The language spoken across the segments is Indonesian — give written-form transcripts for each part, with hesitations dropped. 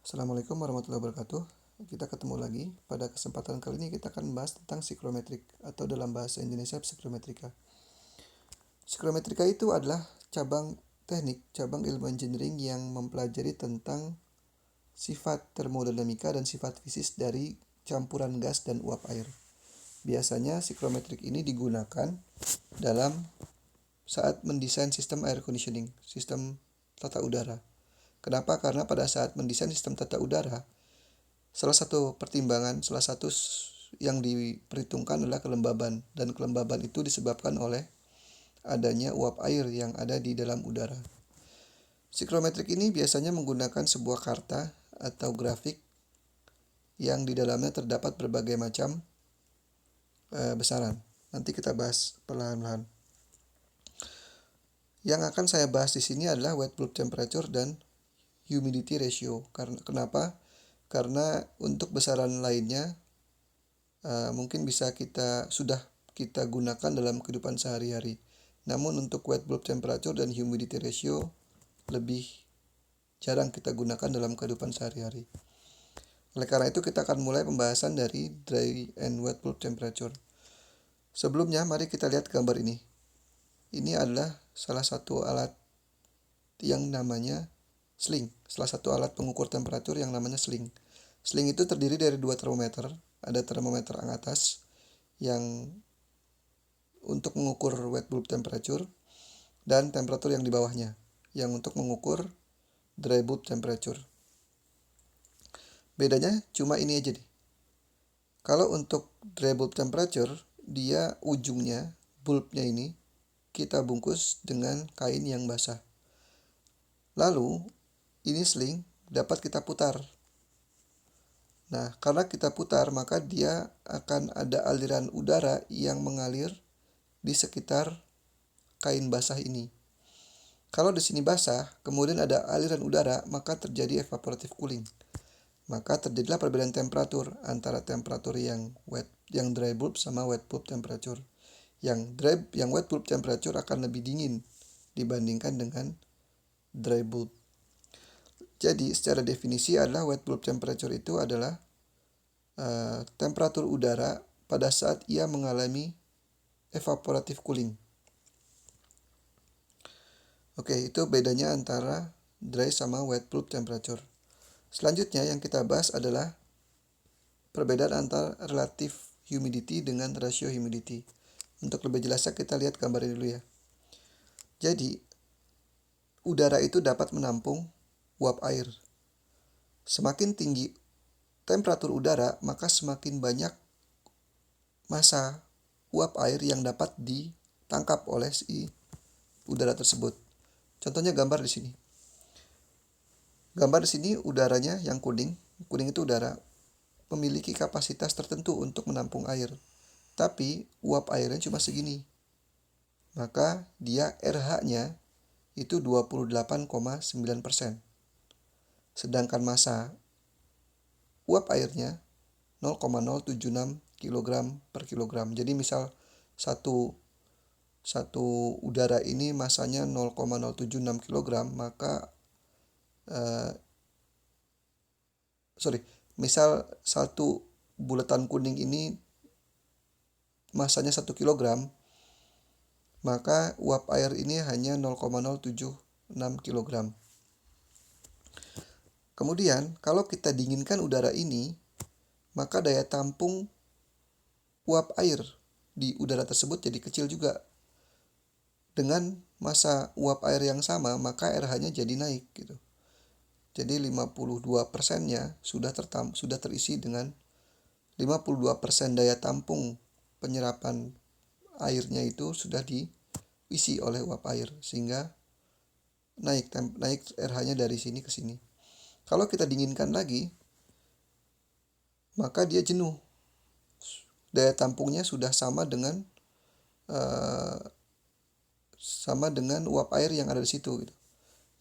Assalamualaikum warahmatullahi wabarakatuh. Kita ketemu lagi. Pada kesempatan kali ini kita akan membahas tentang psikometrik atau dalam bahasa Indonesia psikometrika. Psikometrika itu adalah cabang ilmu engineering yang mempelajari tentang sifat termodinamika dan sifat fisis dari campuran gas dan uap air. Biasanya psikometrik ini digunakan dalam saat mendesain sistem air conditioning, sistem tata udara. Kenapa? Karena pada saat mendesain sistem tata udara, salah satu yang diperhitungkan adalah kelembaban, dan kelembaban itu disebabkan oleh adanya uap air yang ada di dalam udara. Psikometrik ini biasanya menggunakan sebuah karta atau grafik yang di dalamnya terdapat berbagai macam besaran. Nanti kita bahas perlahan-lahan. Yang akan saya bahas di sini adalah wet bulb temperature dan humidity ratio. Kenapa? Karena untuk besaran lainnya mungkin sudah kita gunakan dalam kehidupan sehari-hari. Namun untuk wet bulb temperature dan humidity ratio lebih jarang kita gunakan dalam kehidupan sehari-hari. Oleh karena itu kita akan mulai pembahasan dari dry and wet bulb temperature. Sebelumnya mari kita lihat gambar ini. Ini adalah salah satu alat yang namanya sling. Salah satu alat pengukur temperatur yang namanya sling. Sling itu terdiri dari dua termometer. Ada termometer yang atas yang untuk mengukur wet bulb temperature dan temperatur yang di bawahnya yang untuk mengukur dry bulb temperature. Bedanya cuma ini aja nih. Kalau untuk dry bulb temperature, dia ujungnya, bulbnya ini kita bungkus dengan kain yang basah. Lalu ini sling dapat kita putar. Nah, karena kita putar, maka dia akan ada aliran udara yang mengalir di sekitar kain basah ini. Kalau di sini basah, kemudian ada aliran udara, maka terjadi evaporative cooling. Maka terjadilah perbedaan temperatur antara temperatur yang dry bulb sama wet bulb temperature. Yang wet bulb temperature akan lebih dingin dibandingkan dengan dry bulb. Jadi secara definisi adalah wet bulb temperature itu adalah temperatur udara pada saat ia mengalami evaporative cooling. Oke, itu bedanya antara dry sama wet bulb temperature. Selanjutnya yang kita bahas adalah perbedaan antara relative humidity dengan ratio humidity. Untuk lebih jelasnya kita lihat gambar ini dulu ya. Jadi, udara itu dapat menampung uap air. Semakin tinggi temperatur udara, maka semakin banyak massa uap air yang dapat ditangkap oleh si udara tersebut. Contohnya gambar di sini. Gambar di sini udaranya yang kuning itu udara, memiliki kapasitas tertentu untuk menampung air. Tapi uap airnya cuma segini. Maka dia RH-nya itu 28,9%. Sedangkan massa uap airnya 0,076 kg per kilogram. Jadi misal satu udara ini masanya 0,076 kg, maka misal satu bulatan kuning ini masanya 1 kg, maka uap air ini hanya 0,076 kg. Kemudian, kalau kita dinginkan udara ini, maka daya tampung uap air di udara tersebut jadi kecil juga. Dengan massa uap air yang sama, maka RH-nya jadi naik gitu. Jadi 52%-nya sudah terisi dengan 52% daya tampung penyerapan airnya itu sudah diisi oleh uap air, sehingga naik RH-nya dari sini ke sini. Kalau kita dinginkan lagi, maka dia jenuh. Daya tampungnya sudah sama dengan uap air yang ada di situ gitu.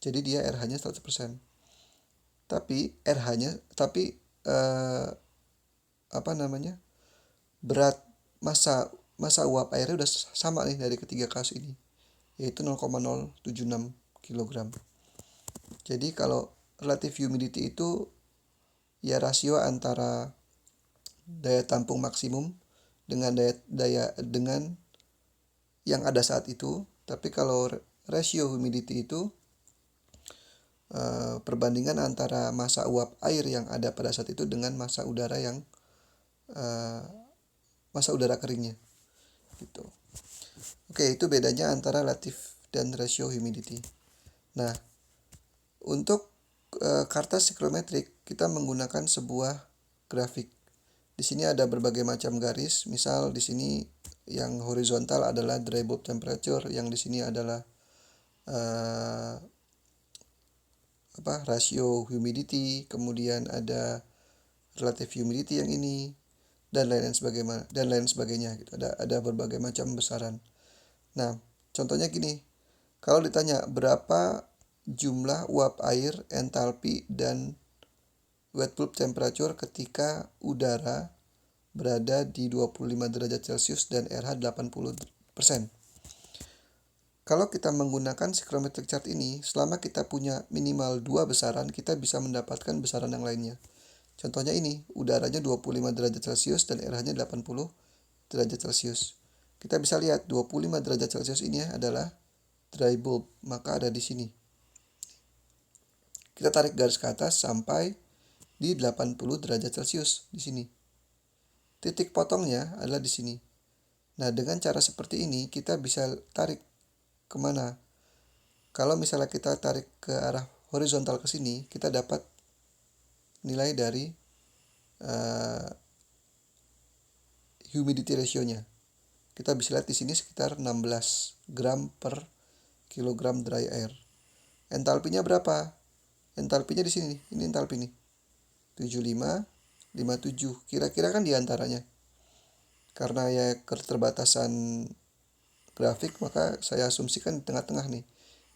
Jadi dia RH-nya 100%. Tapi berat massa uap airnya udah sama nih dari ketiga kasus ini, yaitu 0,076 kg. Jadi kalau relative humidity itu ya rasio antara daya tampung maksimum dengan dengan yang ada saat itu. Tapi kalau ratio humidity itu perbandingan antara massa uap air yang ada pada saat itu dengan massa udara massa udara keringnya gitu. Oke, itu bedanya antara relative dan ratio humidity. Nah, untuk karta psikometrik kita menggunakan sebuah grafik. Di sini ada berbagai macam garis. Misal di sini yang horizontal adalah dry bulb temperature, yang di sini adalah rasio humidity, kemudian ada relative humidity yang ini, dan lain sebagainya gitu. Ada berbagai macam besaran. Nah, contohnya gini. Kalau ditanya berapa jumlah uap air, entalpi, dan wet bulb temperature ketika udara berada di 25 derajat Celcius dan RH 80%. Kalau kita menggunakan psychrometric chart ini, selama kita punya minimal 2 besaran, kita bisa mendapatkan besaran yang lainnya. Contohnya ini, udaranya 25 derajat Celcius dan RH-nya 80 derajat Celcius. Kita bisa lihat 25 derajat Celcius ini adalah dry bulb, maka ada di sini. Kita tarik garis ke atas sampai di 80 derajat Celcius di sini. Titik potongnya adalah di sini. Nah, dengan cara seperti ini kita bisa tarik kemana? Kalau misalnya kita tarik ke arah horizontal ke sini, kita dapat nilai dari humidity ratio-nya. Kita bisa lihat di sini sekitar 16 gram per kilogram dry air. Entalpinya berapa? Entalpinya di sini. Ini entalpi nih. 75, 57. Kira-kira kan di antaranya. Karena ya keterbatasan grafik, maka saya asumsikan di tengah-tengah nih.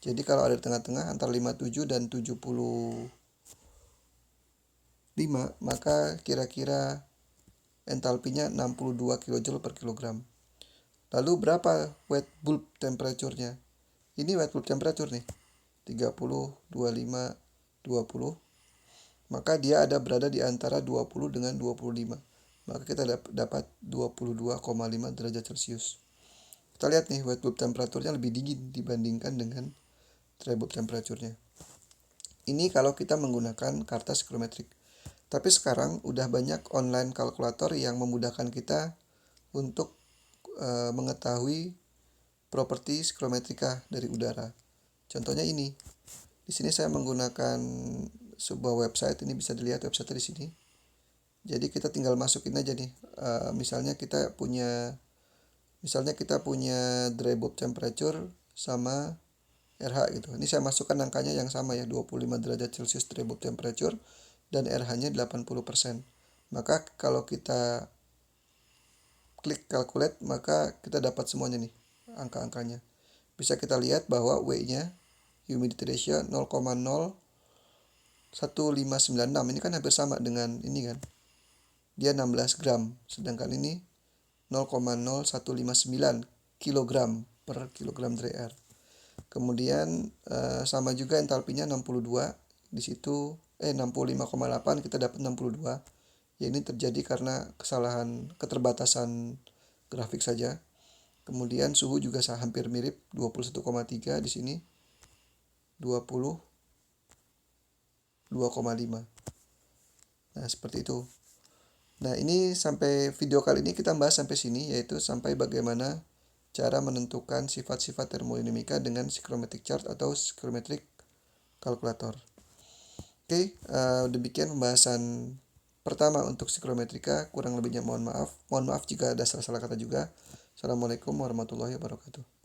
Jadi kalau ada di tengah-tengah antara 57 dan 75, maka kira-kira entalpinya 62 kJ per kilogram. Lalu berapa wet bulb temperature-nya? Ini wet bulb temperature nih. 30, 25, 20. Maka dia berada di antara 20 dengan 25. Maka kita dapat 22,5 derajat Celcius. Kita lihat nih, wet bulb temperaturnya lebih dingin dibandingkan dengan dry bulb temperaturnya. Ini kalau kita menggunakan karta psikometrik. Tapi sekarang udah banyak online kalkulator yang memudahkan kita untuk mengetahui properti psikometrika dari udara. Contohnya ini. Di sini saya menggunakan sebuah website. Ini bisa dilihat website di sini. Jadi kita tinggal masukin aja nih. Misalnya kita punya dry bulb temperature sama RH gitu. Ini saya masukkan angkanya yang sama ya, 25 derajat Celcius dry bulb temperature dan RH-nya 80%. Maka kalau kita klik calculate, maka kita dapat semuanya nih angka-angkanya. Bisa kita lihat bahwa W-nya humidity ratio 0,01596. Ini kan hampir sama dengan ini kan. Dia 16 gram, sedangkan ini 0,0159 kilogram per kilogram dry air. Kemudian sama juga entalpinya 62. Di situ 65,8 kita dapat 62. Ya, ini terjadi karena keterbatasan grafik saja. Kemudian suhu juga hampir mirip, 21,3 di sini. 22,5. Nah, seperti itu. Nah, ini sampai video kali ini kita bahas sampai sini, yaitu sampai bagaimana cara menentukan sifat-sifat termodinamika dengan psikometric chart atau psikometric kalkulator. Oke, demikian pembahasan pertama untuk psikometrika. Kurang lebihnya mohon maaf. Mohon maaf jika ada salah-salah kata juga. Assalamualaikum warahmatullahi wabarakatuh.